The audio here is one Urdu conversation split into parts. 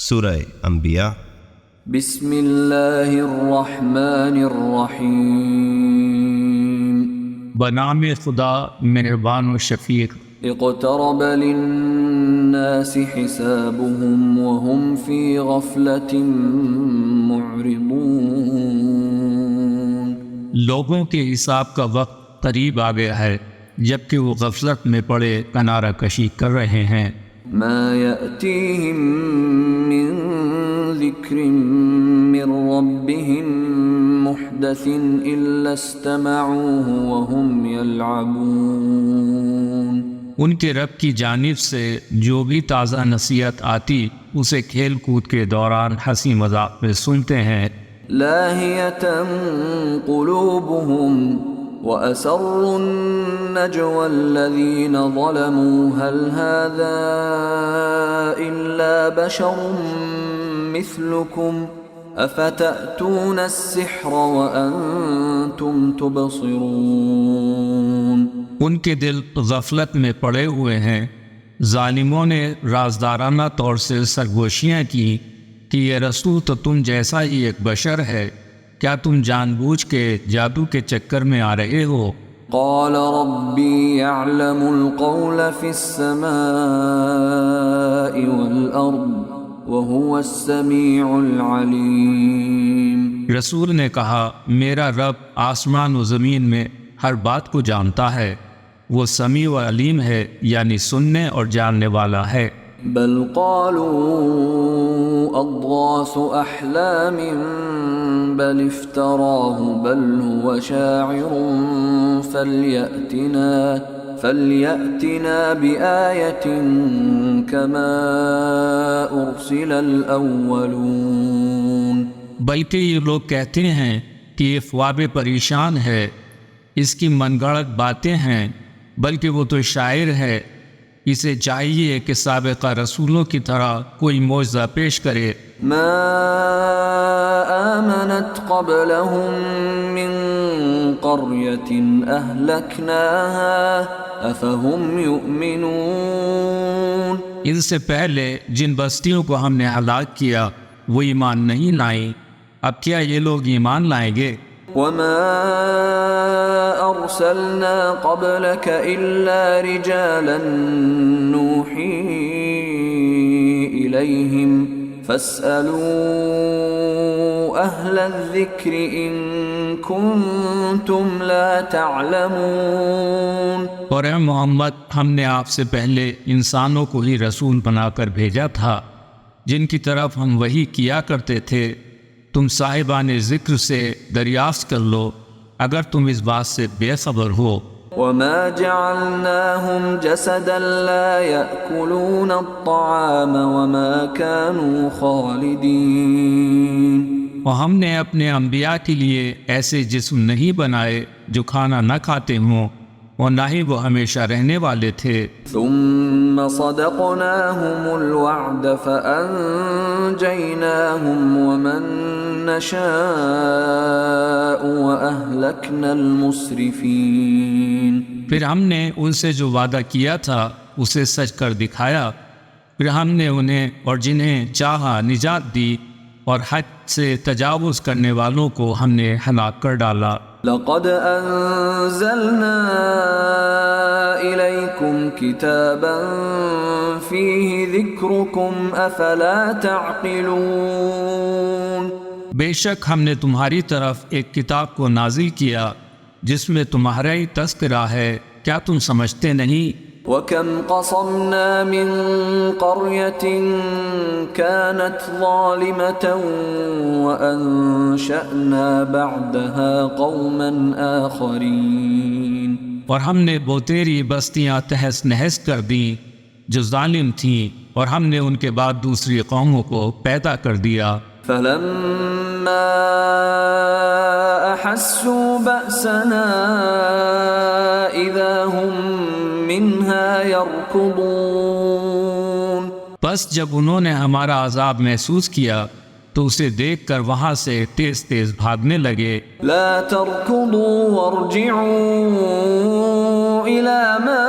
سورہ انبیاء۔ بسم اللہ الرحمن الرحیم، بنام خدا مہربان و شفیق۔ اقترب للناس حسابهم وهم في غفلة معرضون۔ لوگوں کے حساب کا وقت قریب آ گیا ہے جبکہ وہ غفلت میں پڑے کنارہ کشی کر رہے ہیں۔ ما يأتيهم من ذكر من ربهم محدث إلا استمعوه وهم يلعبون۔ ان کے رب کی جانب سے جو بھی تازہ نصیحت آتی اسے کھیل کود کے دوران ہنسی مذاق میں سنتے ہیں۔ لاهية قلوبهم وأسروا النجوى الذين ظلموا هل هذا إلا بشر مثلكم أفتأتون السحر وأنتم تبصرون۔ ان کے دل غفلت میں پڑے ہوئے ہیں۔ ظالموں نے رازدارانہ طور سے سرگوشیاں کی کہ یہ رسول تو تم جیسا ہی ایک بشر ہے، کیا تم جان بوجھ کے جادو کے چکر میں آ رہے ہو؟ قال ربي يعلم القول في السماء والأرض وهو السميع العليم۔ رسول نے کہا میرا رب آسمان و زمین میں ہر بات کو جانتا ہے، وہ سمیع و علیم ہے، یعنی سننے اور جاننے والا ہے۔ بل قالوا اضغاث احلام بل افتراه بل هو شاعر فليأتنا بآية كما أرسل الأولون۔ بلکہ یہ لوگ کہتے ہیں کہ یہ خواب پریشان ہے، اس کی من گھڑت باتیں ہیں، بلکہ وہ تو شاعر ہے، اسے چاہیے کہ سابقہ رسولوں کی طرح کوئی معجزہ پیش کرے۔ ما آمنت قبلهم من قرية أهلكناها أفهم يؤمنون۔ ان سے پہلے جن بستیوں کو ہم نے ہلاک کیا وہ ایمان نہیں لائیں، اب کیا یہ لوگ ایمان لائیں گے؟ وما أرسلنا قبلك إلا رجالا نوحي إليهم فاسألوا أهل الذكر إن كنتم لا تعلمون۔ اور اے محمد، ہم نے آپ سے پہلے انسانوں کو ہی رسول بنا کر بھیجا تھا جن کی طرف ہم وحی کیا کرتے تھے، تم صاحبان ذکر سے دریافت کر لو اگر تم اس بات سے بے خبر ہو۔ وما جعلناهم جسدا لا يأكلون الطعام وما كانوا خالدين۔ اور ہم نے اپنے انبیاء کے لیے ایسے جسم نہیں بنائے جو کھانا نہ کھاتے ہوں اور نہ ہی وہ ہمیشہ رہنے والے تھے۔ ثم صدقناهم الوعد فأنجيناهم ومن نشاء وأهلكنا المسرفين۔ پھر ہم نے ان سے جو وعدہ کیا تھا اسے سچ کر دکھایا، پھر ہم نے انہیں اور جنہیں چاہا نجات دی، اور حد سے تجاوز کرنے والوں کو ہم نے ہلاک کر ڈالا۔ لقد انزلنا الیکم کتابا فیہ ذکرکم افلا تعقلون۔ بے شک ہم نے تمہاری طرف ایک کتاب کو نازل کیا جس میں تمہارا ہی تذکرہ ہے، کیا تم سمجھتے نہیں؟ وَكَمْ قَصَمْنَا مِن قَرْيَةٍ كَانَتْ ظَالِمَةً وَأَنشَأْنَا بَعْدَهَا قَوْمًا آخَرِينَ۔ اور ہم نے بہتیری بستیاں تہس نہس کر دیں جو ظالم تھیں، اور ہم نے ان کے بعد دوسری قوموں کو پیدا کر دیا۔ فَلَمَّا أَحَسُّوا بَأْسَنَا إِذَا هُمْ مِنْهَا يَرْكُضُونَ۔ بس جب انہوں نے ہمارا عذاب محسوس کیا تو اسے دیکھ کر وہاں سے تیز تیز بھاگنے لگے۔ لا تركضوا وارجعوا إلى ما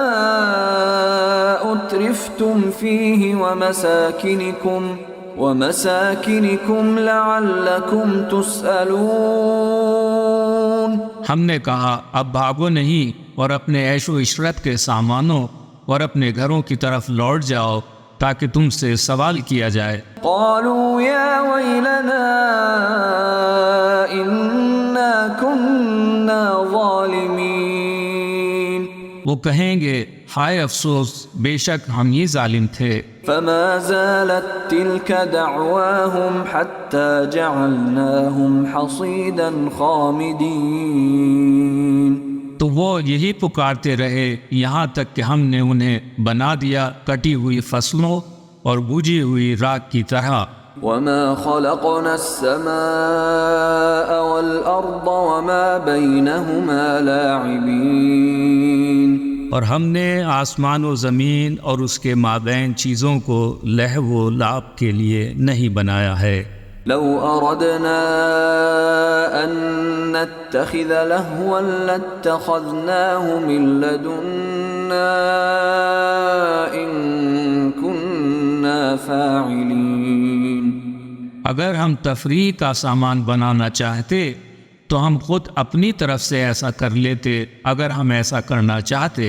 أترفتم فيه ومساكنكم ومساكنكم لعلكم تسألون. ہم نے کہا اب بھاگو نہیں اور اپنے عیش و عشرت کے سامانوں اور اپنے گھروں کی طرف لوٹ جاؤ تاکہ تم سے سوال کیا جائے. قالوا يا ويلنا إنا كنا ظالمين. وہ کہیں گے ہائے افسوس بے شک ہم ہی ظالم تھے. فما زالت تلك دعواهم حتى جعلناهم حصيدا خامدين. تو وہ یہی پکارتے رہے یہاں تک کہ ہم نے انہیں بنا دیا کٹی ہوئی فصلوں اور بوجھی ہوئی راکھ کی طرح. وما خلقنا السماء والأرض وما بينهما لاعبين. اور ہم نے آسمان و زمین اور اس کے مابین چیزوں کو لہو و لعب کے لیے نہیں بنایا ہے. لو أردنا أن نتخذ لهوا لاتخذناه من لدنا إن كنا فاعلين. اگر ہم تفریح کا سامان بنانا چاہتے تو ہم خود اپنی طرف سے ایسا کر لیتے اگر ہم ایسا کرنا چاہتے.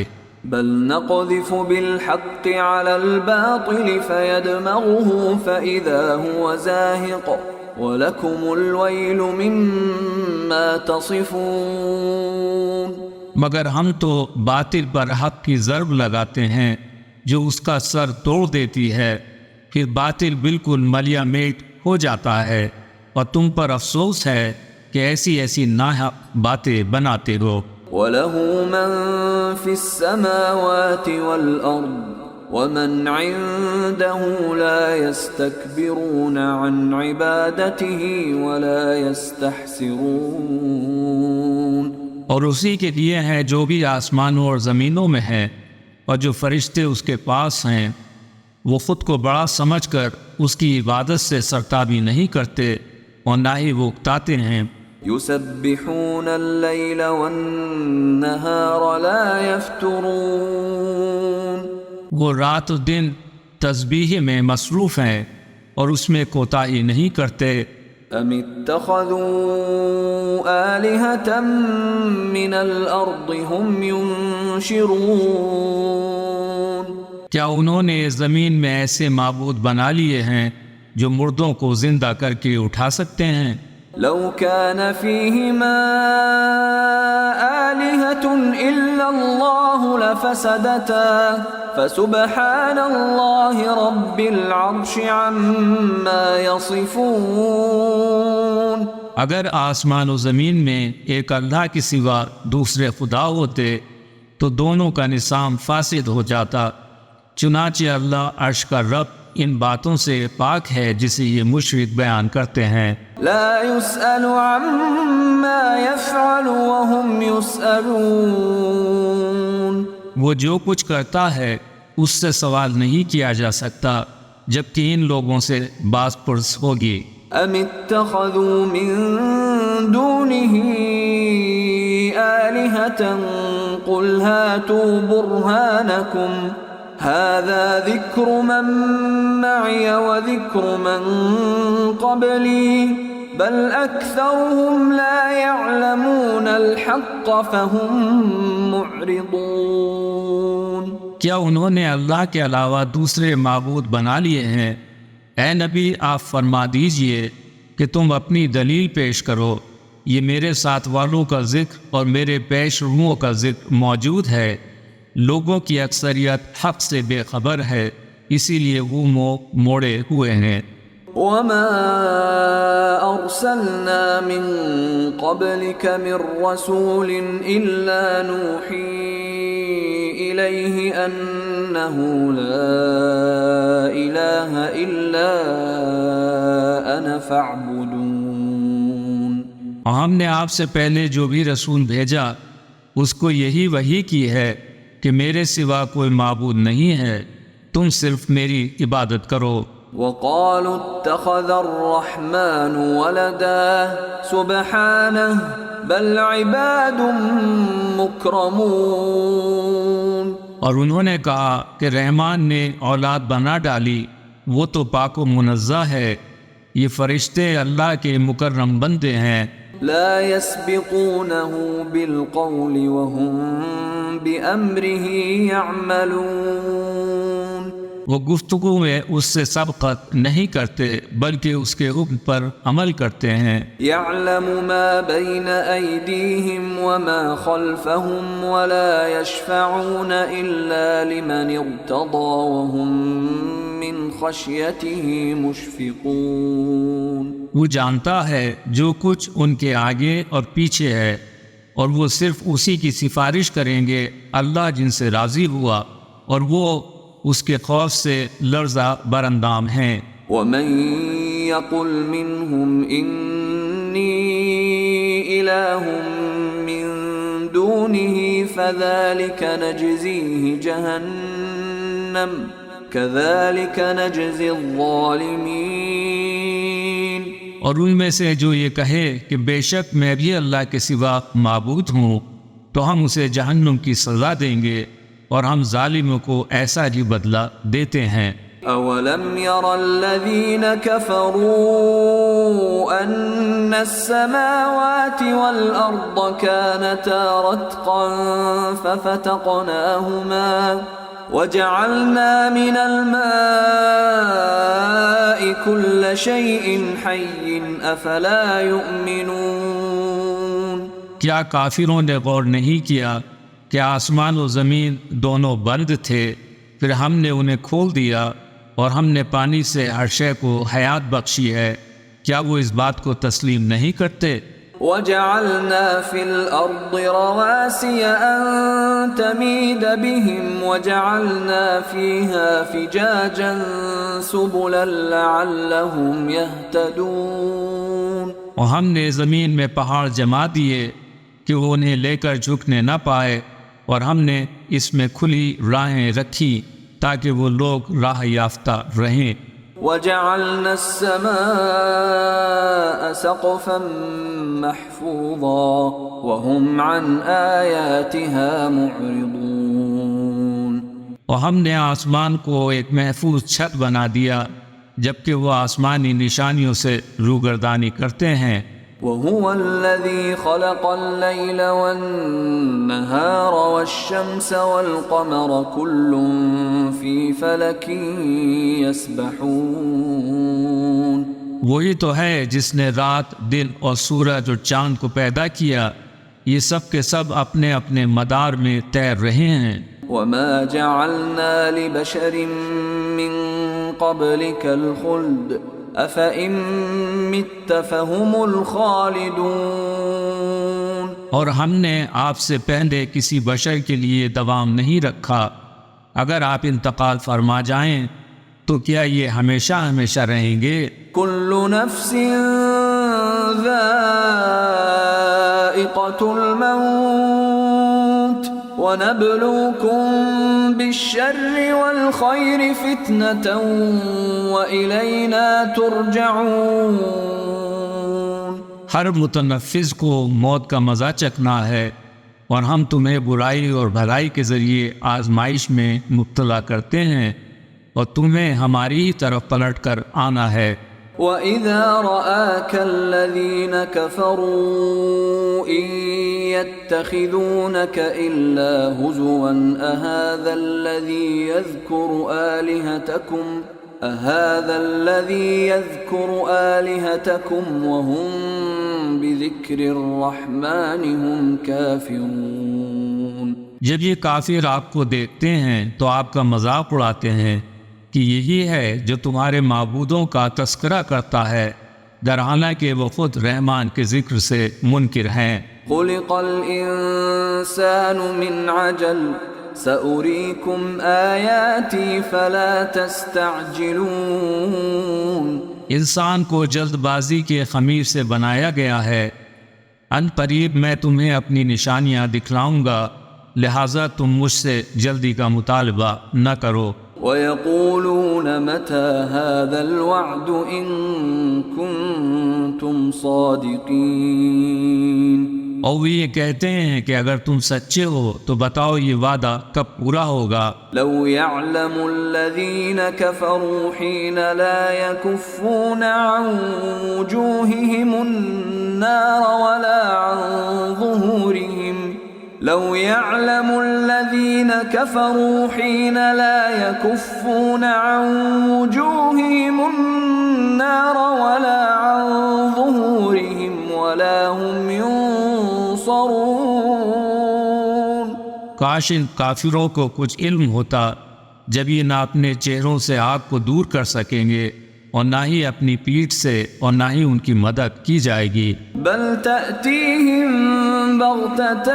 بل نقذف بالحق على الباطل فيدمغه فإذا هو زاهق ولكم الويل مما تصفون. مگر ہم تو باطل پر حق کی ضرب لگاتے ہیں جو اس کا سر توڑ دیتی ہے پھر باطل بالکل ملیا میٹ ہو جاتا ہے اور تم پر افسوس ہے کہ ایسی ایسی ناحق باتیں بناتے ہو. وَلَهُ مَن فِي السَّمَاوَاتِ وَالْأَرْضِ وَمَنْ عِندَهُ لَا يَسْتَكْبِرُونَ عَنْ عِبَادَتِهِ وَلَا يَسْتَحْسِرُونَ. اور اسی کے لیے ہے جو بھی آسمانوں اور زمینوں میں ہے اور جو فرشتے اس کے پاس ہیں وہ خود کو بڑا سمجھ کر اس کی عبادت سے سرتابی نہیں کرتے اور نہ ہی وہ اکتاتے ہیں. يسبحون الليل والنهار لا يفترون. وہ رات و دن تسبیح میں مصروف ہیں اور اس میں کوتاہی نہیں کرتے. ام اتخذوا آلهة من الارض هم ينشرون. کیا انہوں نے زمین میں ایسے معبود بنا لیے ہیں جو مردوں کو زندہ کر کے اٹھا سکتے ہیں؟ لو كان فيهما آلهة إلا الله لفسدتا فسبحان الله رب العرش عما يصفون. اگر آسمان و زمین میں ایک اللہ کے سوا دوسرے خدا ہوتے تو دونوں کا نظام فاسد ہو جاتا. چنانچہ اللہ عرش کا رب ان باتوں سے پاک ہے جسے یہ مشرک بیان کرتے ہیں. لا يسأل عما يفعل وهم يسألون. وہ جو کچھ کرتا ہے اس سے سوال نہیں کیا جا سکتا جبکہ ان لوگوں سے باز پرس ہوگی. ام اتخذوا من دونه آلهة قل هاتوا برهانكم هذا ذكر من معي وذكر من قبلي بل أكثرهم لا يعلمون الحق فهم معرضون. کیا انہوں نے اللہ کے علاوہ دوسرے معبود بنا لیے ہیں؟ اے نبی آپ فرما دیجئے کہ تم اپنی دلیل پیش کرو. یہ میرے ساتھ والوں کا ذکر اور میرے پیش روؤں کا ذکر موجود ہے. لوگوں کی اکثریت حق سے بے خبر ہے اسی لیے وہ موڑے ہوئے ہیں. وما أرسلنا من قبلك من رسول إلا نوحي إليه أنه لا إله إلا أنا فاعبدون. ہم نے آپ سے پہلے جو بھی رسول بھیجا اس کو یہی وحی کی ہے کہ میرے سوا کوئی معبود نہیں ہے تم صرف میری عبادت کرو. وقالوا اتخذ الرحمن ولدا سبحانه بل عباد مکرمون. اور انہوں نے کہا کہ رحمان نے اولاد بنا ڈالی وہ تو پاک و منزہ ہے، یہ فرشتے اللہ کے مکرم بندے ہیں، لا يسبقونه بالقول وهم بأمره يعملون وہ گفتگو میں اس سے سبقت نہیں کرتے بلکہ اس کے حکم پر عمل کرتے ہیں۔ يعلم ما بين أيديهم وما خلفهم ولا يشفعون إلا لمن ارتضى وهم من خشيته مشفقون وہ جانتا ہے جو کچھ ان کے آگے اور پیچھے ہے، اور وہ صرف اسی کی سفارش کریں گے اللہ جن سے راضی ہوا، اور وہ اس کے خوف سے لرزہ براندام ہیں۔ ومن يقل منهم إني إله من دونه فذلك نجزيه جهنم كذلك نجزي الظالمين اور ان میں سے جو یہ کہے کہ بے شک میں بھی اللہ کے سوا معبود ہوں تو ہم اسے جہنم کی سزا دیں گے، اور ہم ظالموں کو ایسا ہی بدلہ دیتے ہیں۔ أولم ير الذين كفروا أن السماوات والأرض كانتا رتقا ففتقناهما وجعلنا من الماء كل شيء حي أفلا يؤمنون کیا کافروں نے غور نہیں کیا کہ آسمان و زمین دونوں بند تھے، پھر ہم نے انہیں کھول دیا اور ہم نے پانی سے ہر شے کو حیات بخشی ہے، کیا وہ اس بات کو تسلیم نہیں کرتے؟ وَجَعَلْنَا فِي الْأَرْضِ رَوَاسِيَ أَن تَمِيدَ بِهِمْ وَجَعَلْنَا فِيهَا فِجَاجًا سُبُلًا لَعَلَّهُمْ يَهْتَدُونَ اور ہم نے زمین میں پہاڑ جما دیے کہ وہ انہیں لے کر جھکنے نہ پائے، اور ہم نے اس میں کھلی راہیں رکھی تاکہ وہ لوگ راہ یافتہ رہیں۔ وَجَعَلْنَا السَّمَاءَ سَقْفًا مَحْفُوظًا وَهُمْ عَنْ آيَاتِهَا مُعْرِضُونَ اور ہم نے آسمان کو ایک محفوظ چھت بنا دیا جبکہ وہ آسمانی نشانیوں سے روگردانی کرتے ہیں۔ وَهُوَ الَّذِي خَلَقَ اللَّيْلَ وَالنَّهَارَ وَالشَّمْسَ وَالْقَمَرَ كُلٌّ فِي فَلَكٍ يَسْبَحُونَ وہی تو ہے جس نے رات، دن اور سورج اور چاند کو پیدا کیا، یہ سب کے سب اپنے اپنے مدار میں تیر رہے ہیں۔ وَمَا جَعَلْنَا لِبَشَرٍ مِّن قَبْلِكَ الْخُلْدَ أَفَإِن مِّتَّ فَهُمُ الْخَالِدُونَ اور ہم نے آپ سے پہلے کسی بشر کے لیے دوام نہیں رکھا، اگر آپ انتقال فرما جائیں تو کیا یہ ہمیشہ ہمیشہ رہیں گے؟ كُلُّ نَفْسٍ ذَائِقَةُ الْمَوْتِ وَنَبْلُوكُم بِالشَّرِّ وَالْخَيْرِ فِتْنَةً وَإِلَيْنَا تُرْجَعُونَ ہر متنفذ کو موت کا مزہ چکھنا ہے، اور ہم تمہیں برائی اور بھلائی کے ذریعے آزمائش میں مبتلا کرتے ہیں، اور تمہیں ہماری ہی طرف پلٹ کر آنا ہے۔ وَإِذَا رَآكَ الَّذِينَ كَفَرُوا إِن يَتَّخِذُونَكَ إِلَّا هُزُوًا أَهَذَا الَّذِي يَذْكُرُ آلِهَتَكُمْ وَهُمْ بِذِكْرِ الرَّحْمَنِ هُمْ كَافِرُونَ جب یہ کافر آپ کو دیکھتے ہیں تو آپ کا مذاق اڑاتے ہیں کہ یہی ہے جو تمہارے معبودوں کا تذکرہ کرتا ہے، در حالانکہ وہ خود رحمان کے ذکر سے منکر ہیں۔ خُلِقَ الْإِنسَانُ مِنْ عَجَلٍ سَأُرِيكُمْ آيَاتِي فَلَا تَسْتَعْجِلُونَ انسان کو جلد بازی کے خمیر سے بنایا گیا ہے، ان قریب میں تمہیں اپنی نشانیاں دکھلاؤں گا، لہٰذا تم مجھ سے جلدی کا مطالبہ نہ کرو۔ وَيَقُولُونَ مَتَى هَذَا الْوَعْدُ إِن كُنتُمْ صَادِقِينَ اور وہ یہ کہتے ہیں کہ اگر تم سچے ہو تو بتاؤ یہ وعدہ کب پورا ہوگا؟ لو يعلم الذين كفروا حين لا يكفون عن وجوههم النار ولا عن ظهورهم لو يعلم الذين كفروا حين لا يكفون عن وجوههم النار ولا عن ظهورهم ولا هم ينصرون۔ کاش ان کافروں کو کچھ علم ہوتا جب یہ نہ اپنے چہروں سے آگ کو دور کر سکیں گے اور نہ ہی اپنی پیٹھ سے اور نہ ہی ان کی مدد کی جائے گی۔ بل تأتيهم بغتة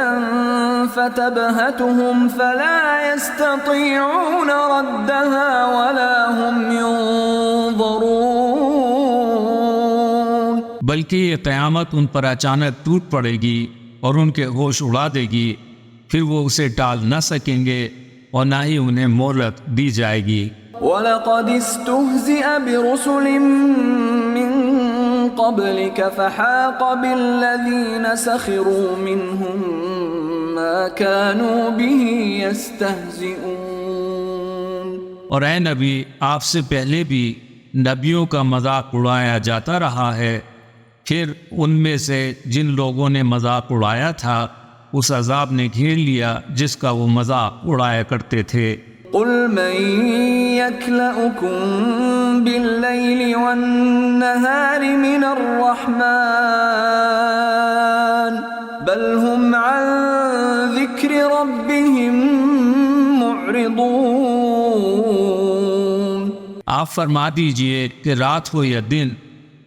فتبهتهم فلا يستطيعون ردها ولا هم ينظرون۔ بلکہ یہ قیامت ان پر اچانک ٹوٹ پڑے گی اور ان کے ہوش اڑا دے گی، پھر وہ اسے ٹال نہ سکیں گے اور نہ ہی انہیں مہلت دی جائے گی۔ وَلَقَدِ اسْتُهْزِئَ بِرُسُلٍ مِّن قَبْلِكَ فَحَاقَ بِالَّذِينَ سَخِرُوا مِنْهُمْ مَا كَانُوا بِهِ يَسْتَهْزِئُونَ۔ اور اے نبی، آپ سے پہلے بھی نبیوں کا مذاق اڑایا جاتا رہا ہے، پھر ان میں سے جن لوگوں نے مذاق اڑایا تھا اس عذاب نے گھیر لیا جس کا وہ مذاق اڑایا کرتے تھے۔ قل من يكلؤكم بالليل والنهار من الرحمن بل هم عن ذكر ربهم معرضون۔ آپ فرما دیجئے کہ رات ہو یا دن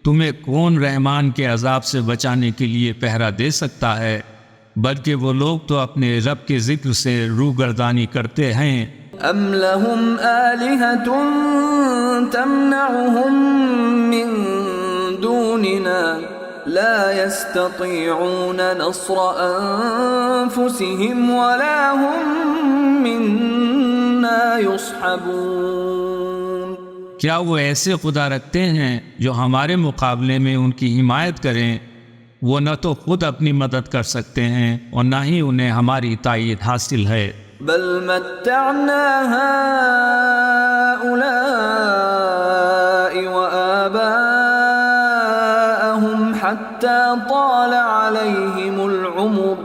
تمہیں کون رحمان کے عذاب سے بچانے کے لیے پہرا دے سکتا ہے، بلکہ وہ لوگ تو اپنے رب کے ذکر سے روگردانی کرتے ہیں۔ ام لهم آلهة تمنعهم من دوننا لا يستطيعون نصر أنفسهم ولا هم منا يصحبون۔ کیا وہ ایسے خدا رکھتے ہیں جو ہمارے مقابلے میں ان کی حمایت کریں؟ وہ نہ تو خود اپنی مدد کر سکتے ہیں اور نہ ہی انہیں ہماری تائید حاصل ہے۔ بل متعنا هؤلاء وآباءهم حتى طال عليهم العمر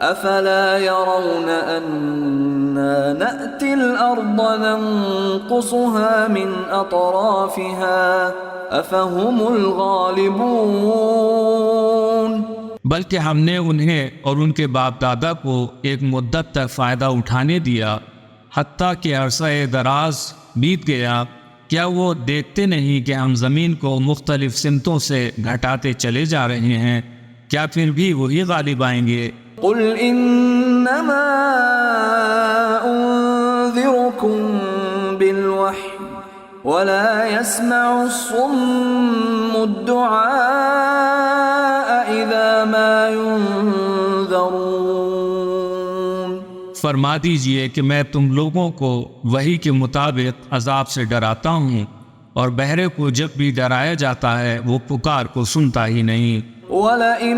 أفلا يرون أنا نأتي الأرض ننقصها من أطرافها أفهم الغالبون۔ بلکہ ہم نے انہیں اور ان کے باپ دادا کو ایک مدت تک فائدہ اٹھانے دیا، حتیٰ کہ عرصہ دراز بیت گیا، کیا وہ دیکھتے نہیں کہ ہم زمین کو مختلف سمتوں سے گھٹاتے چلے جا رہے ہیں؟ کیا پھر بھی وہی غالب آئیں گے؟ قل انما انذركم بالوحی ولا يسمع الصم الدعاء اذا ما ينذرون۔ فرما دیجئے کہ میں تم لوگوں کو وحی کے مطابق عذاب سے ڈراتا ہوں، اور بہرے کو جب بھی ڈرایا جاتا ہے وہ پکار کو سنتا ہی نہیں۔ وَلَئِن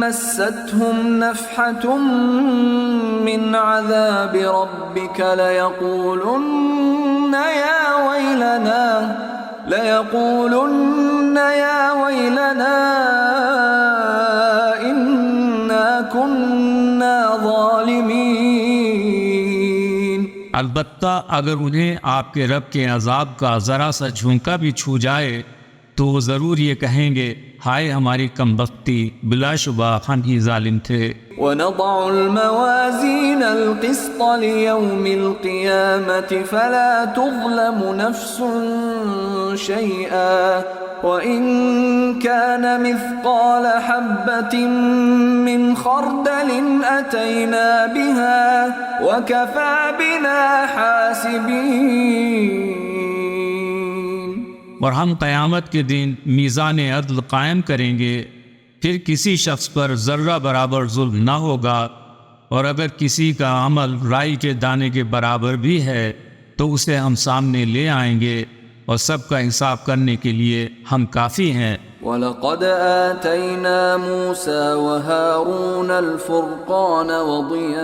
مَسَّتْهُمْ نَفْحَةٌ مِّنْ عَذَابِ رَبِّكَ لَيَقُولُنَّ يَا وَيْلَنَا إِنَّا كُنَّا ظَالِمِينَ۔ البتہ اگر انہیں آپ کے رب کے عذاب کا ذرا سا جھونکا بھی چھو جائے تو وہ ضرور یہ کہیں گے، ہائے ہماری کم بختی، بلا شبہ ہم ہی ظالم تھے۔ وَنَضَعُ الْمَوَازِينَ الْقِسْطَ لِيَوْمِ الْقِيَامَةِ فَلَا تُظْلَمُ نَفْسٌ شَيْئًا وَإِن كَانَ مِثْقَالَ حَبَّةٍ مِّنْ خَرْدَلٍ أَتَيْنَا بِهَا وَكَفَى بِنَا حَاسِبِينَ۔ اور ہم قیامت کے دن میزان عدل قائم کریں گے، پھر کسی شخص پر ذرہ برابر ظلم نہ ہوگا، اور اگر کسی کا عمل رائی کے دانے کے برابر بھی ہے تو اسے ہم سامنے لے آئیں گے، اور سب کا حساب کرنے کے لیے ہم کافی ہیں۔ وَلَقَدْ آتَيْنَا مُوسَى وَهَارُونَ الْفُرْقَانَ وَضِيَاءً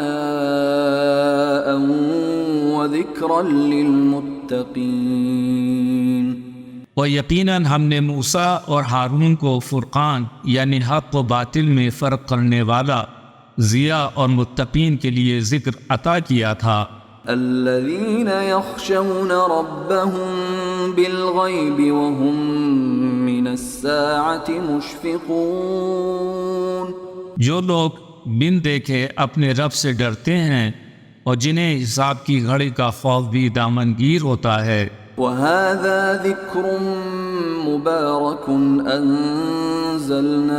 وَذِكْرًا لِلْمُتَّقِينَ، اور یقیناً ہم نے موسیٰ اور ہارون کو فرقان یعنی حق و باطل میں فرق کرنے والا، ضیاء اور متقین کے لیے ذکر عطا کیا تھا۔ الَّذِينَ يَخْشَوْنَ رَبَّهُم بِالْغَيْبِ وَهُم مِّنَ السَّاعَةِ مُشْفِقُونَ، جو لوگ بن دیکھے اپنے رب سے ڈرتے ہیں اور جنہیں حساب کی گھڑی کا خوف بھی دامنگیر ہوتا ہے۔ وَهَذَا ذِكْرٌ مُبَارَكٌ أَنزَلْنَاهُ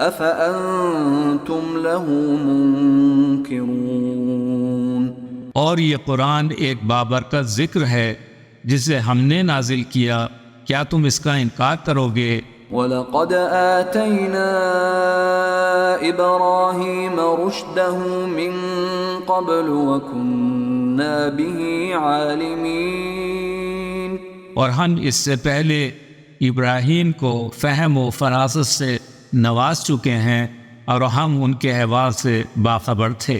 أَفَأَنتُمْ لَهُ مُنكِرُونَ، اور یہ قرآن ایک بابرکت ذکر ہے جسے ہم نے نازل کیا، کیا تم اس کا انکار کرو گے؟ وَلَقَدْ آتَيْنَا إِبْرَاهِيمَ رُشْدَهُ مِن قَبْلُ وَكُنَّا بِهِ عَالِمِينَ، اور ہم اس سے پہلے ابراہیم کو فہم و فراست سے نواز چکے ہیں اور ہم ان کے احوال سے باخبر تھے۔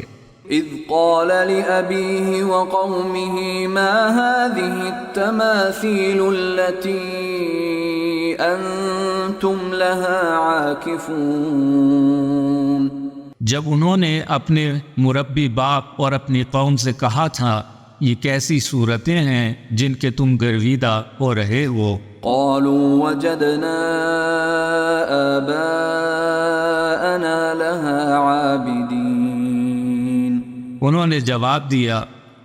إِذْ قَالَ لِأَبِيهِ وَقَوْمِهِ مَا هَٰذِهِ التَّمَاثِيلُ الَّتِي أَنتُمْ لَهَا عَاكِفُونَ، جب انہوں نے اپنے مربی باپ اور اپنی قوم سے کہا تھا یہ کیسی صورتیں ہیں جن کے تم گرویدہ ہو رہے ہو؟ قالوا وجدنا آباءنا لها عابدين، انہوں نے جواب دیا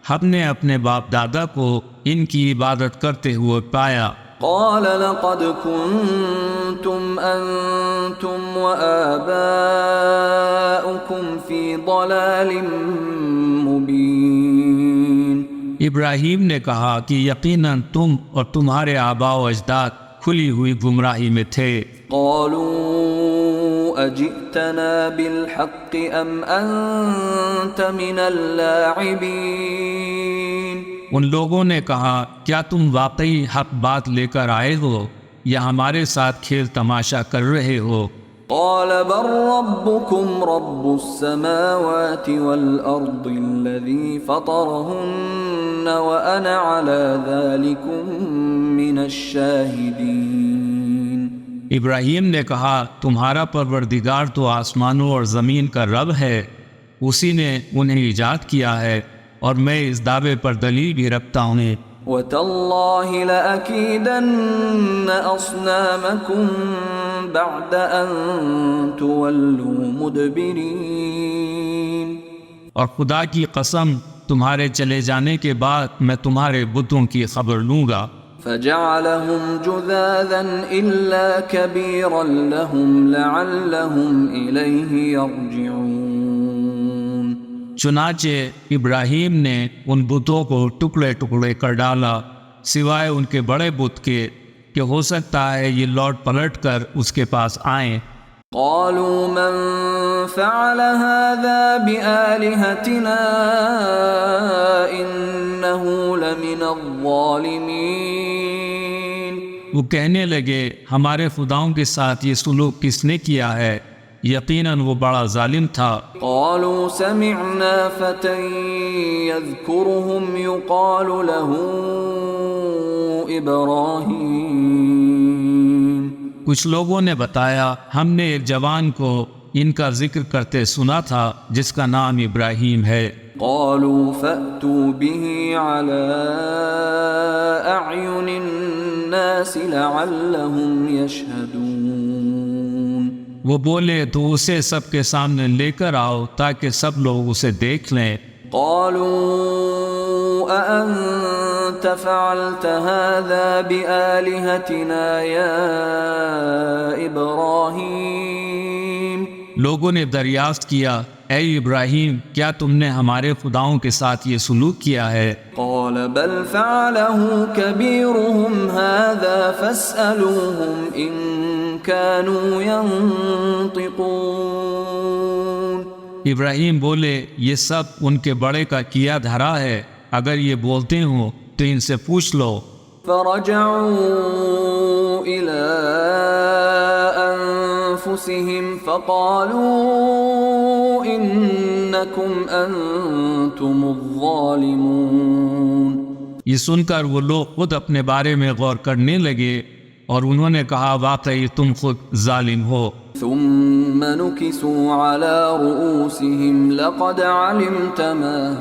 ہم نے اپنے باپ دادا کو ان کی عبادت کرتے ہوئے پایا۔ قال لقد كنتم أنتم وآباؤكم في ضلال مبين، ابراہیم نے کہا کہ یقیناً تم اور تمہارے آباء و اجداد کھلی ہوئی گمراہی میں تھے۔ قالوا أجئتنا بالحق أم أنت من اللاعبين، ان لوگوں نے کہا کیا تم واقعی حق بات لے کر آئے ہو یا ہمارے ساتھ کھیل تماشا کر رہے ہو؟ قال بل ربكم رب السماوات والأرض الذي فطرهن وأنا على ذلكم من الشاهدين، ابراہیم نے کہا تمہارا پروردگار تو آسمانوں اور زمین کا رب ہے، اسی نے انہیں ایجاد کیا ہے اور میں اس دعوے پر دلیل بھی رکھتا ہوں۔ وَتَاللَّهِ لَأَكِيدَنَّ أَصْنَامَكُمْ بَعْدَ أَن تُوَلُّوا مُدْبِرِينَ، اور خدا کی قسم تمہارے چلے جانے کے بعد میں تمہارے بتوں کی خبر لوں گا۔ فَجَعَلَهُمْ جُذَاذًا إِلَّا كَبِيرًا لَهُمْ لَعَلَّهُمْ إِلَيْهِ يَرْجِعُونَ، چنانچہ ابراہیم نے ان بتوں کو ٹکڑے ٹکڑے کر ڈالا سوائے ان کے بڑے بت کے کہ ہو سکتا ہے یہ لوٹ پلٹ کر اس کے پاس آئیں۔ قالوا من فعل هذا بآلهتنا إنه لمن الظالمين، وہ کہنے لگے ہمارے خداؤں کے ساتھ یہ سلوک کس نے کیا ہے، یقیناً وہ بڑا ظالم تھا۔ قالوا سمعنا فتى يذكرهم يقال له إبراهيم، کچھ لوگوں نے بتایا ہم نے ایک جوان کو ان کا ذکر کرتے سنا تھا جس کا نام ابراہیم ہے۔ قالوا فأتوا به على أعين الناس لعلهم يشهدون، وہ بولے تو اسے سب کے سامنے لے کر آؤ تاکہ سب لوگ اسے دیکھ لیں۔ قالوا أأنت فعلت هذا بآلهتنا يا إبراهيم، لوگوں نے دریافت کیا اے ابراہیم کیا تم نے ہمارے خداؤں کے ساتھ یہ سلوک کیا ہے؟ قال بل فعله كبيرهم هذا فاسألوهم إن كانوا ينطقون، ابراہیم بولے یہ سب ان کے بڑے کا کیا دھرا ہے، اگر یہ بولتے ہوں تو ان سے پوچھ لو۔ فرجعوا إلى أنفسهم فقالوا إنكم أنتم الظالمون. یہ سن کر وہ لوگ خود اپنے بارے میں غور کرنے لگے اور انہوں نے کہا واقعی تم خود ظالم ہو. ثم نكسوا على رؤوسهم لقد علمت ما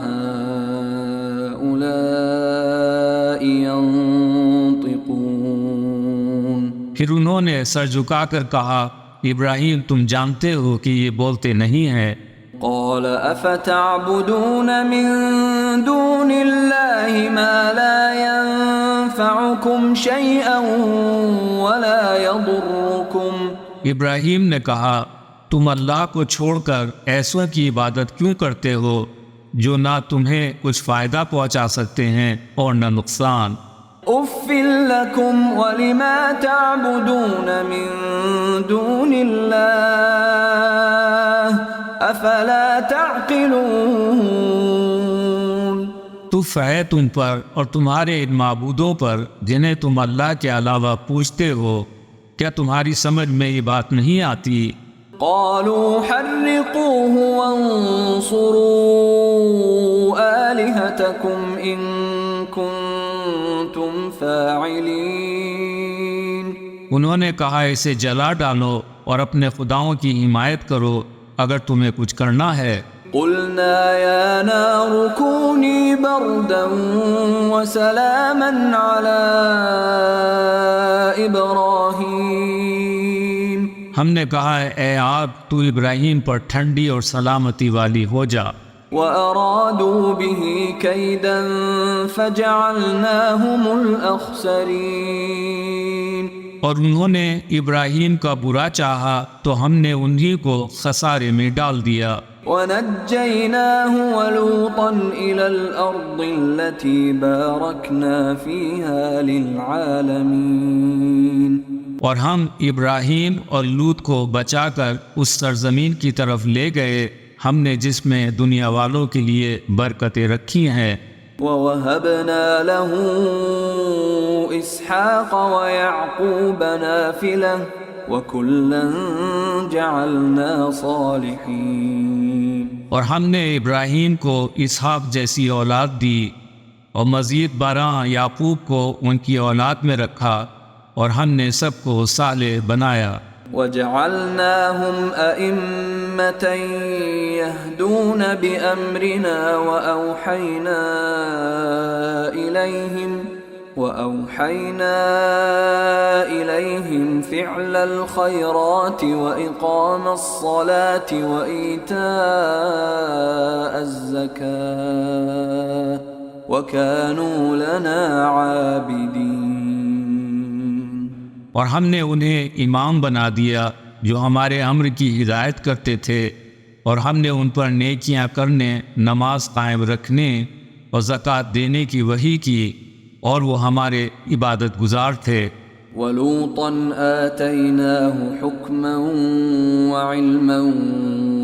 هؤلاء ينطقون. پھر انہوں نے سر جھکا کر کہا ابراہیم تم جانتے ہو کہ یہ بولتے نہیں ہیں. قال افتعبدون من دون الله ما لا ينفعكم شيئا ولا يضركم. ابراہیم نے کہا تم اللہ کو چھوڑ کر ایسوں کی عبادت کیوں کرتے ہو جو نہ تمہیں کچھ فائدہ پہنچا سکتے ہیں اور نہ نقصان. اف لکم ولما تعبدون من دون اللہ افلا تعقلون. تف ہے تم پر اور تمہارے ان معبودوں پر جنہیں تم اللہ کے علاوہ پوجتے ہو، کیا تمہاری سمجھ میں یہ بات نہیں آتی؟ قالوا حرقوه وانصروا آلهتكم إن كنتم فاعلين. انہوں نے کہا اسے جلا ڈالو اور اپنے خداؤں کی حمایت کرو اگر تمہیں کچھ کرنا ہے. قلنا يا نار كوني بردا وسلاما على إبراهيم. ہم نے کہا اے آگ تو ابراہیم پر ٹھنڈی اور سلامتی والی ہو جا. وَأَرَادُوا بِهِ كَيْدًا فَجَعَلْنَاهُمُ الْأَخْسَرِينَ. اور انہوں نے ابراہیم کا برا چاہا تو ہم نے انہی کو خسارے میں ڈال دیا. وَنَجَّيْنَاهُ وَلُوطًا إِلَى الْأَرْضِ الَّتِي بَارَكْنَا فِيهَا لِلْعَالَمِينَ. اور ہم ابراہیم اور لوط کو بچا کر اس سرزمین کی طرف لے گئے ہم نے جس میں دنیا والوں کے لیے برکتیں رکھی ہیں. وَوَهَبْنَا لَهُ إِسْحَاقَ وَيَعْقُوبَ نَافِلَةً وَكُلًّا جَعَلْنَا صَالِحِينَ. اور ہم نے ابراہیم کو اسحاق جیسی اولاد دی اور مزید 12 یعقوب کو ان کی اولاد میں رکھا اور ہم نے سب کو صالح بنایا. وَجَعَلْنَاهُمْ أَئِمَّةً يَهْدُونَ بِأَمْرِنَا وَأَوْحَيْنَا إِلَيْهِمْ فِعْلَ الْخَيْرَاتِ وَإِقَامَ الصَّلَاةِ وَإِيتَاءَ الزَّكَاةِ وَكَانُوا لَنَا عَابِدِينَ. اور ہم نے انہیں امام بنا دیا جو ہمارے امر کی ہدایت کرتے تھے اور ہم نے ان پر نیکیاں کرنے، نماز قائم رکھنے اور زکوٰۃ دینے کی وحی کی اور وہ ہمارے عبادت گزار تھے. وَلُوطًا آتَيْنَاهُ حُكْمًا وَعِلْمًا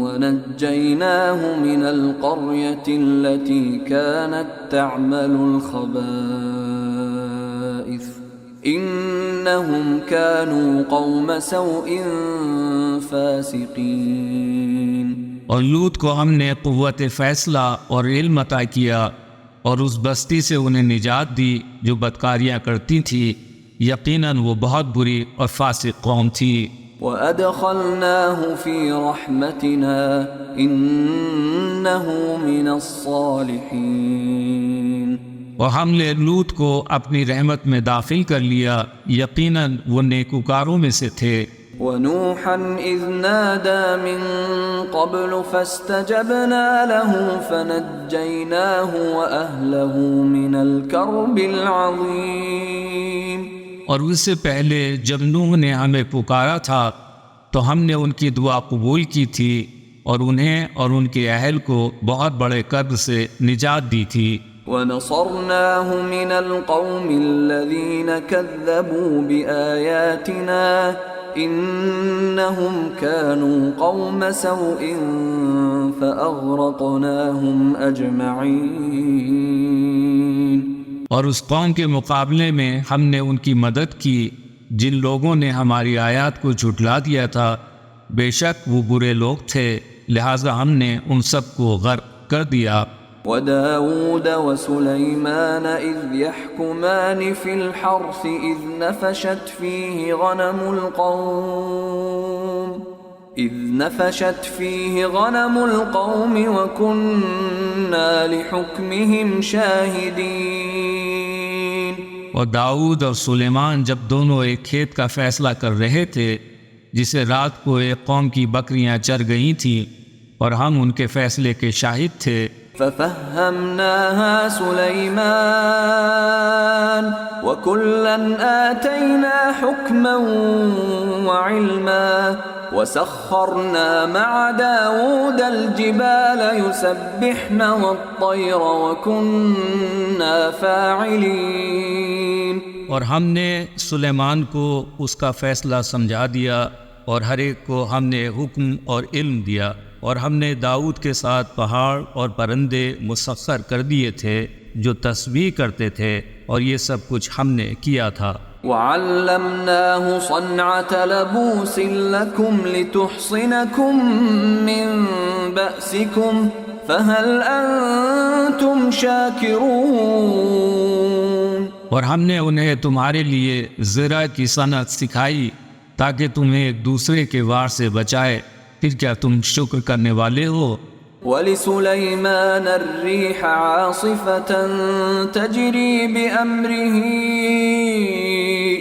وَنَجَّيْنَاهُ مِنَ الْقَرْيَةِ الَّتِي كَانَتْ تَعْمَلُ الْخَبَائِثَ إِنَّهُمْ كَانُوا قَوْمَ سَوْءٍ فَاسِقِينَ. اور لوط کو ہم نے قوت فیصلہ اور علم عطا کیا اور اس بستی سے انہیں نجات دی جو بدکاریاں کرتی تھی، یقیناً وہ بہت بری اور فاسق قوم تھی. وَأَدْخَلْنَاهُ فِي رَحْمَتِنَا إِنَّهُ مِنَ الصَّالِحِينَ. اور ہم نے لوط کو اپنی رحمت میں داخل کر لیا، یقیناً وہ نیکوکاروں میں سے تھے. وَنُوحًا إِذْ نَادَى مِن قَبْلُ فَاسْتَجَبْنَا لَهُ فَنَجَّيْنَاهُ وَأَهْلَهُ مِنَ الْكَرْبِ الْعَظِيمِ. اور اس سے پہلے جب نوح نے ہمیں پکارا تھا تو ہم نے ان کی دعا قبول کی تھی اور انہیں اور ان کے اہل کو بہت بڑے کرب سے نجات دی تھی. وَنَصَرْنَاهُ مِنَ الْقَوْمِ الَّذِينَ كَذَّبُوا بِآيَاتِنَا إِنَّهُمْ كَانُوا قَوْمَ سَوْءٍ فَأَغْرَقْنَاهُمْ أَجْمَعِينَ. اور اس قوم کے مقابلے میں ہم نے ان کی مدد کی جن لوگوں نے ہماری آیات کو جھٹلا دیا تھا، بے شک وہ برے لوگ تھے، لہٰذا ہم نے ان سب کو غرق کر دیا۔ وداود وسليمان إذ يحكمان في الحرث إذ نفشت فيه غنم القوم وكنا لحكمهم شاهدين۔ اور داؤد اور سلیمان جب دونوں ایک کھیت کا فیصلہ کر رہے تھے جسے رات کو ایک قوم کی بکریاں چر گئی تھیں اور ہم ان کے فیصلے کے شاہد تھے۔ ففهمناها سليمان وكلا آتينا حكما وعلما وسخرنا مع داود الجبال يسبحن والطير وكنا فاعلين۔ اور ہم نے سلیمان کو اس کا فیصلہ سمجھا دیا اور ہر ایک کو ہم نے حکم اور علم دیا، اور ہم نے داؤد کے ساتھ پہاڑ اور پرندے مسخر کر دیے تھے جو تسبیح کرتے تھے، اور یہ سب کچھ ہم نے کیا تھا۔ وعلمناه صنعة لبوس لكم لتحصنكم من بأسكم فهل أنتم شاكرون۔ اور ہم نے انہیں تمہارے لیے زرع کی صنعت سکھائی تاکہ تمہیں ایک دوسرے کے وار سے بچائے، پھر کیا تم شکر کرنے والے ہو؟ وَلِسُلَيْمَانَ الرِّيحَ عَاصِفَةً تَجْرِي بِأَمْرِهِ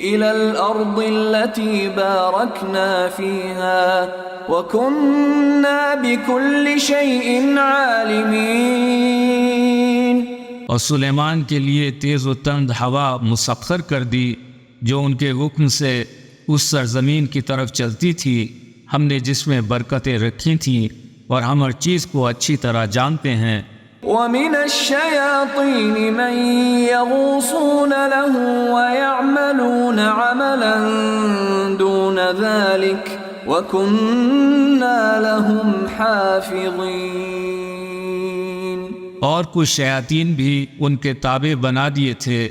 إِلَى الْأَرْضِ الَّتِي بَارَكْنَا فِيهَا وَكُنَّا بِكُلِّ شَيْءٍ عَالِمِينَ۔ اور سلیمان کے لیے تیز و تند ہوا مسخر کر دی جو ان کے حکم سے اس سرزمین کی طرف چلتی تھی، ہم نے جس میں برکتیں رکھی تھیں اور ہم ہر چیز کو اچھی طرح جانتے ہیں۔ وَمِنَ الشَّيَاطِينِ مَن يَغُوصُونَ لَهُ وَيَعْمَلُونَ عَمَلًا دُونَ ذَلِكَ وَكُنَّا لَهُمْ حَافِظِينَ۔ اور کچھ شیاطین بھی ان کے تابع بنا دیے تھے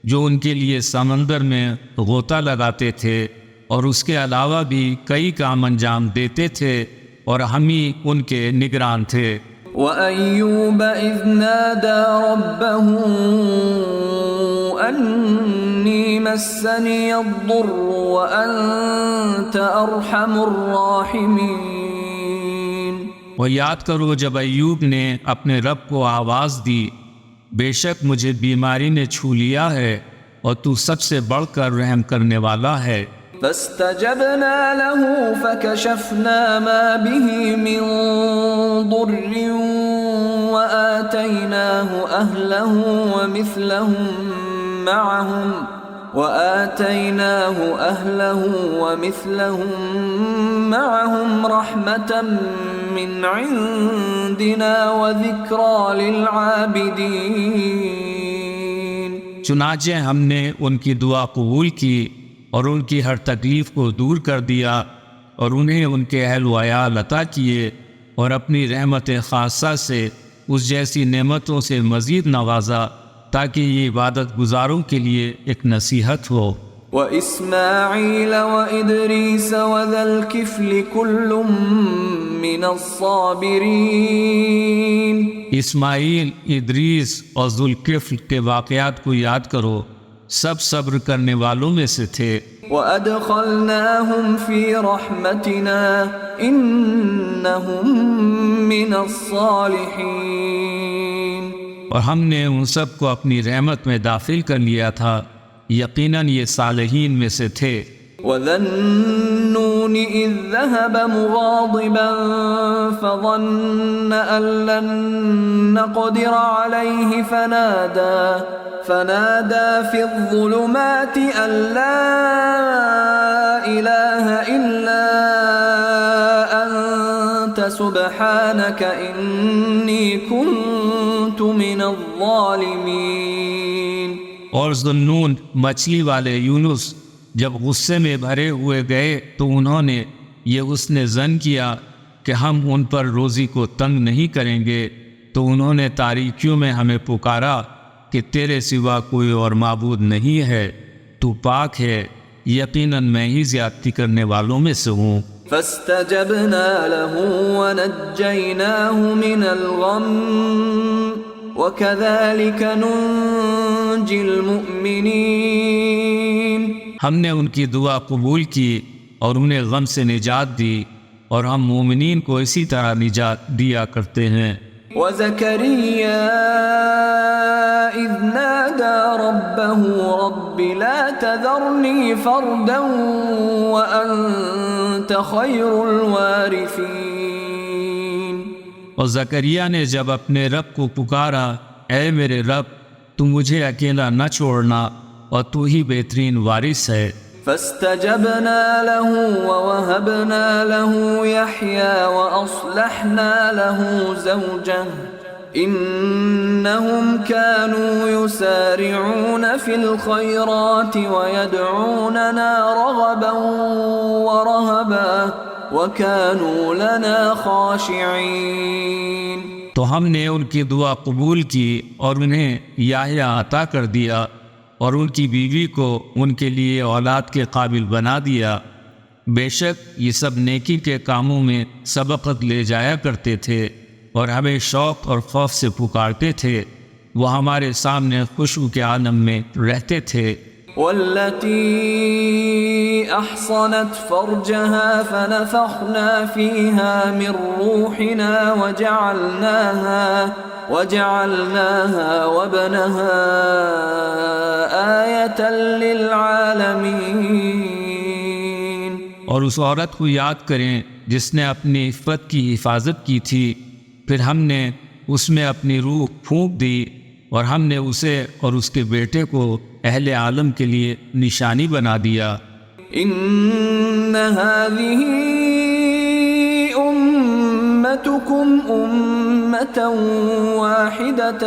جو ان کے لیے سمندر میں غوطہ لگاتے تھے، اور اس کے علاوہ بھی کئی کام انجام دیتے تھے، اور ہم ہی ان کے نگران تھے۔ وَأَيُّوبَ إِذْ نَادَى رَبَّهُ أَنِّي مَسَّنِيَ الضُّرُّ وَأَنْتَ أَرْحَمُ الرَّاحِمِينَ۔ وہ یاد کرو جب ایوب نے اپنے رب کو آواز دی، بے شک مجھے بیماری نے چھو لیا ہے اور تو سب سے بڑھ کر رحم کرنے والا ہے۔ فاستجبنا له فكشفنا ما به من ضر وآتيناه أهله ومثلهم معهم رحمة من عندنا وذكرى للعابدين۔ چنانچہ ہم نے ان کی دعا قبول کی اور ان کی ہر تکلیف کو دور کر دیا، اور انہیں ان کے اہل و عیال عطا کیے، اور اپنی رحمت خاصہ سے اس جیسی نعمتوں سے مزید نوازا تاکہ یہ عبادت گزاروں کے لیے ایک نصیحت ہو۔ وَإِسْمَاعِيلَ وَإِدْرِيسَ وَذَا الْكِفْلِ كُلٌّ مِّنَ الصَّابِرِينَ۔ اسماعیل، ادریس اور ذوالکفل کے واقعات کو یاد کرو، سب صبر کرنے والوں میں سے تھے۔ وَأَدْخَلْنَاهُمْ فِي رَحْمَتِنَا إِنَّهُمْ مِنَ الصَّالِحِينَ۔ اور ہم نے ان سب کو اپنی رحمت میں داخل کر لیا تھا، یقیناً یہ صالحین میں سے تھے۔ وَذَا النُّونِ إِذ ذَّهَبَ مُغَاضِبًا فَظَنَّ أَن لَّن نَّقْدِرَ عَلَيْهِ فنادى في الظلمات أن لا إله إلا أنت سبحانك إني كنت من الظالمين۔ اور ذنون مچھلی والے یونس جب غصے میں بھرے ہوئے گئے تو انہوں نے یہ حسن ظن کیا کہ ہم ان پر روزی کو تنگ نہیں کریں گے، تو انہوں نے تاریکیوں میں ہمیں پکارا کہ تیرے سوا کوئی اور معبود نہیں ہے، تو پاک ہے، یقیناً میں ہی زیادتی کرنے والوں میں سے ہوں۔ فاستجبنا له ونجيناه من الغم وكذلك ننجي المؤمنين۔ ہم نے ان کی دعا قبول کی اور انہیں غم سے نجات دی، اور ہم مومنین کو اسی طرح نجات دیا کرتے ہیں۔ وزكريا إذ نادى ربه رب لا تذرني فردا وأنت خير الوارثين۔ اور زکریا نے جب اپنے رب کو پکارا، اے میرے رب، تو مجھے اکیلا نہ چھوڑنا، اور تو ہی بہترین وارث ہے۔ فاستجبنا له ووهبنا له يحيى وأصلحنا له زوجه إنهم كانوا يسارعون في الخيرات ويدعوننا رغبا ورهبا وكانوا لنا خاشعين۔ تو ہم نے ان کی دعا قبول کی اور انہیں یحییٰ عطا کر دیا، اور ان کی بیوی کو ان کے لیے اولاد کے قابل بنا دیا۔ بے شک یہ سب نیکی کے کاموں میں سبقت لے جایا کرتے تھے، اور ہمیں شوق اور خوف سے پکارتے تھے۔ وہ ہمارے سامنے خوشبو کے عالم میں رہتے تھے۔ والتي أحصنت فرجها فنفخنا فيها من روحنا وجعلناها وابنها آية للعالمين۔ اور اس عورت کو یاد کریں جس نے اپنی عفت کی حفاظت کی تھی، پھر ہم نے اس میں اپنی روح پھونک دی، اور ہم نے اسے اور اس کے بیٹے کو اہل عالم کے لیے نشانی بنا دیا۔ ان هذه امتكم امة واحدة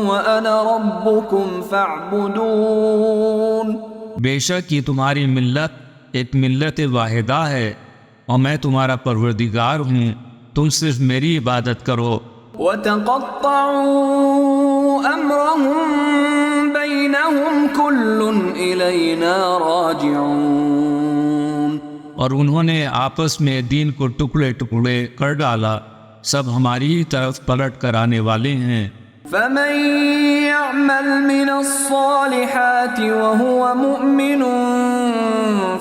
وانا ربكم فاعبدون۔ بے شک یہ تمہاری ملت ایک ملت واحدہ ہے، اور میں تمہارا پروردگار ہوں، تم صرف میری عبادت کرو۔ وتقطعوا امرهم بينهم كل الينا راجعون۔ اور انہوں نے آپس میں دین کو ٹکڑے ٹکڑے کر ڈالا، سب ہماری ہی طرف پلٹ کر آنے والے ہیں۔ فمن يعمل من الصالحات وهو مؤمن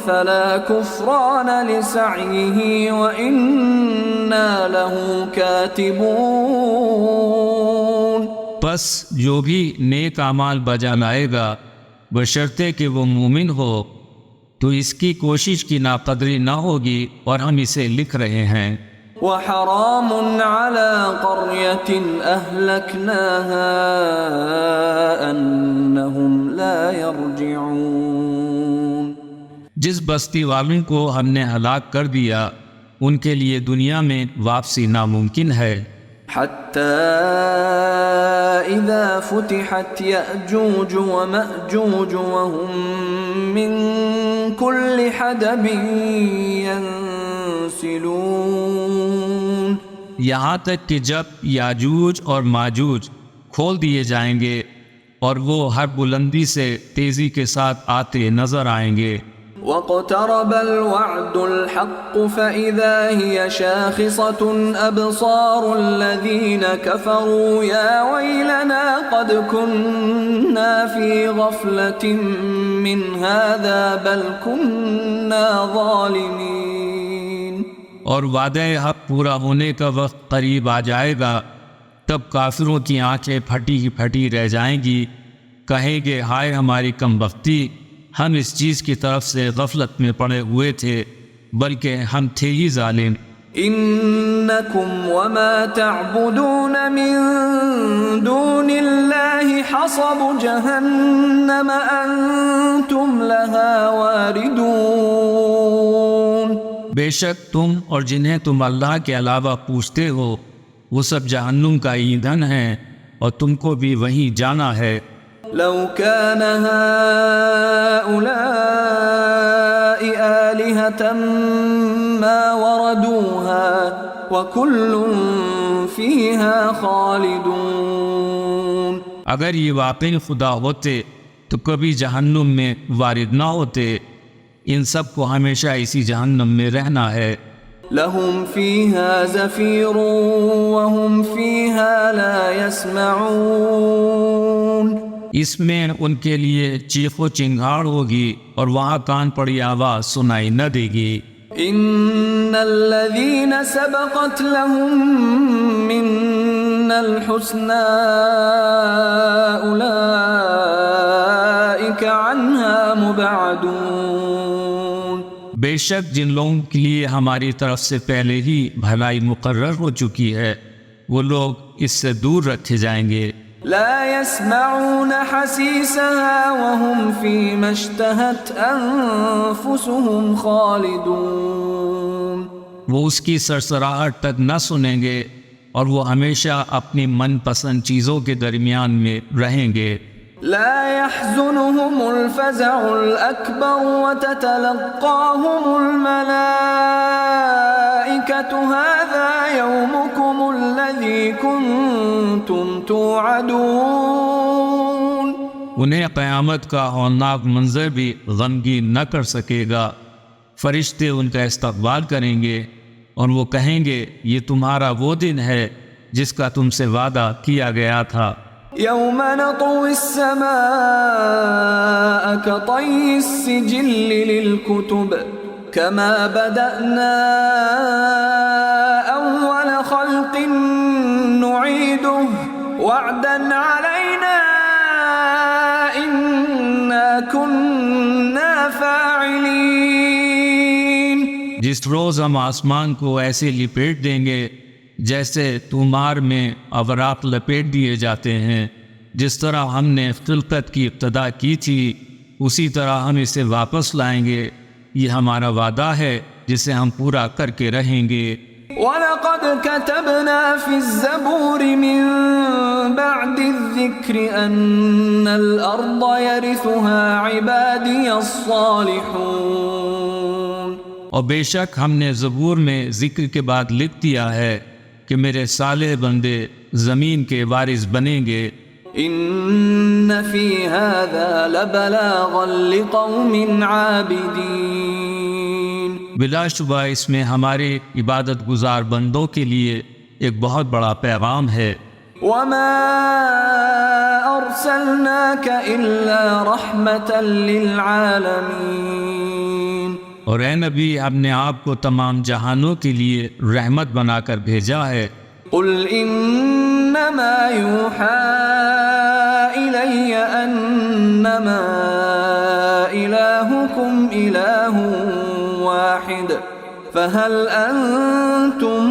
فلا كفران لسعيه وإنا له كاتبون۔ پس جو بھی نیک اعمال بجا لائے گا، بشرطے کہ وہ مومن ہو، تو اس کی کوشش کی ناقدری نہ ہوگی، اور ہم اسے لکھ رہے ہیں۔ وحرام على قرية أهلكناها أنهم لا يرجعون۔ جس بستی والوں کو ہم نے ہلاک کر دیا، ان کے لیے دنیا میں واپسی ناممکن ہے۔ حتى إذا فتحت يأجوج ومأجوج وهم من كل حدب ينسلون۔ یہاں تک کہ جب یاجوج اور ماجوج کھول دیے جائیں گے، اور وہ ہر بلندی سے تیزی کے ساتھ آتے نظر آئیں گے۔ واقترب الوعد الحق فإذا هي شاخصة أبصار الذين كفروا يا ويلنا قد كنا في غفلة من هذا بل كنا ظالمين۔ اور وعدہ حق پورا ہونے کا وقت قریب آ جائے گا، تب کافروں کی آنکھیں پھٹی ہی پھٹی رہ جائیں گی، کہیں گے ہائے ہماری کم بختی، ہم اس چیز کی طرف سے غفلت میں پڑے ہوئے تھے، بلکہ ہم تھے ہی ظالم۔ انکم وما تعبدون من دون اللہ حصب جہنم انتم لها واردون۔ بے شک تم اور جنہیں تم اللہ کے علاوہ پوچھتے ہو، وہ سب جہنم کا ایندھن ہیں، اور تم کو بھی وہیں جانا ہے۔ لو كان هؤلاء آلهة ما وردوها وكل فيها خالدون۔ اگر یہ واقعی خدا ہوتے تو کبھی جہنم میں وارد نہ ہوتے. ان سب کو ہمیشہ اسی جہنم میں رہنا ہے. لهم فيها زفير وهم فيها لا يسمعون. اس میں ان کے لیے چیخ و چنگھاڑ ہوگی اور وہاں کان پڑی آواز سنائی نہ دے گی. ان الذين سبقت لهم منا الحسنى اولئك عنها مبعدون. بے شک جن لوگوں کے لیے ہماری طرف سے پہلے ہی بھلائی مقرر ہو چکی ہے وہ لوگ اس سے دور رکھے جائیں گے. لا يسمعون حسيسها وهم فيما اشتهت أنفسهم خالدون. وہ اس کی سرسراہٹ تک نہ سنیں گے اور وہ ہمیشہ اپنی من پسند چیزوں کے درمیان میں رہیں گے. لا يحزنهم الفزع الأكبر وتتلقاهم الملائكة هذا يومكم الذي كنتم توعدون. انہیں قیامت کا ہولناک منظر بھی غمگین نہ کر سکے گا. فرشتے ان کا استقبال کریں گے اور وہ کہیں گے یہ تمہارا وہ دن ہے جس کا تم سے وعدہ کیا گیا تھا. يوم نطوي السماء كطي السجل للكتب كما بدأنا أول خلق نعيده وعدا علينا إنا كنا فاعلين. جس روز ہم آسمان کو ایسے لپیٹ دیں گے جیسے تومار میں اوراق لپیٹ دیے جاتے ہیں. جس طرح ہم نے خلقت کی ابتدا کی تھی اسی طرح ہم اسے واپس لائیں گے. یہ ہمارا وعدہ ہے جسے ہم پورا کر کے رہیں گے. وَلَقَدْ كَتَبْنَا فِي الزَّبُورِ مِن بَعْدِ الذِّكْرِ أَنَّ الْأَرْضَ يَرِثُهَا عِبَادِيَ الصَّالِحُونَ. اور بے شک ہم نے زبور میں ذکر کے بعد لکھ دیا ہے کہ میرے صالح بندے زمین کے وارث بنیں گے. ان فی هذا لبلاغا لقوم عابدین. بلا شبہ اس میں ہمارے عبادت گزار بندوں کے لیے ایک بہت بڑا پیغام ہے. وما ارسلناک الا رحمتا للعالمین. اور اے نبی ہم نے آپ کو تمام جہانوں کے لیے رحمت بنا کر بھیجا ہے. قل انما یوحى الی انما الہکم الہ واحد فهل انتم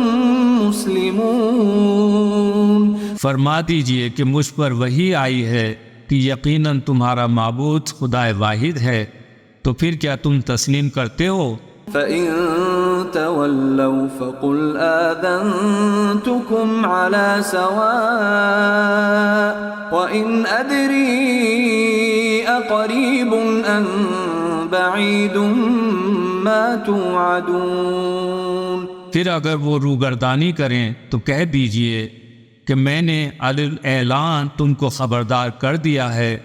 مسلمون. فرما دیجئے کہ مجھ پر وحی آئی ہے کہ یقیناً تمہارا معبود خدا واحد ہے تو پھر کیا تم تسلیم کرتے ہو؟ فَإِن تَوَلَّوْا فَقُلْ آذَنْتُكُمْ عَلَى سَوَاءٍ وَإِنْ أَدْرِي أَقَرِيبٌ أَمْ بَعِيدٌ مَا تُوعَدُونَ. پھر اگر وہ روگردانی کریں تو کہہ دیجئے کہ میں نے اعلان تم کو خبردار کر دیا ہے.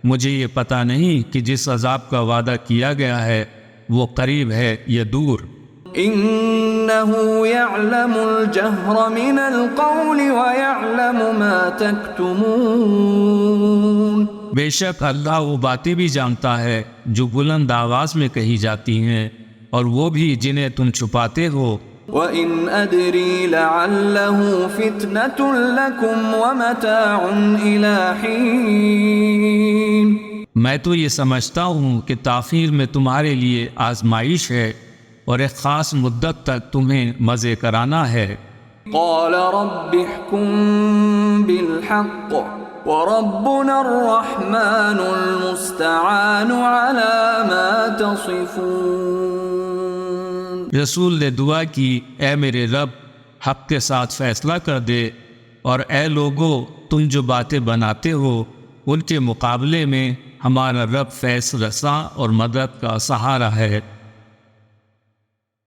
مجھے یہ پتہ نہیں کہ جس عذاب کا وعدہ کیا گیا ہے وہ قریب ہے یا دور. إِنَّهُ يَعْلَمُ الْجَهْرَ مِنَ الْقَوْلِ وَيَعْلَمُ مَا تَكْتُمُونَ. بے شک اللہ وہ باتیں بھی جانتا ہے جو بلند آواز میں کہی جاتی ہیں اور وہ بھی جنہیں تم چھپاتے ہو. وَإِنْ أَدْرِي لَعَلَّهُ فِتْنَةٌ لَكُمْ وَمَتَاعٌ إِلَى حِينٍ. میں تو یہ سمجھتا ہوں کہ تاخیر میں تمہارے لیے آزمائش ہے اور ایک خاص مدت تک تمہیں مزے کرانا ہے. قَالَ رَبِّ احْكُم بِالْحَقِّ وَرَبُّنَا الرَّحْمَنُ الْمُسْتَعَانُ عَلَى مَا تَصِفُونَ. رسول نے دعا کی اے میرے رب حق کے ساتھ فیصلہ کر دے اور اے لوگو تم جو باتیں بناتے ہو ان کے مقابلے میں ہمارا رب فیض رساں اور مدد کا سہارا ہے.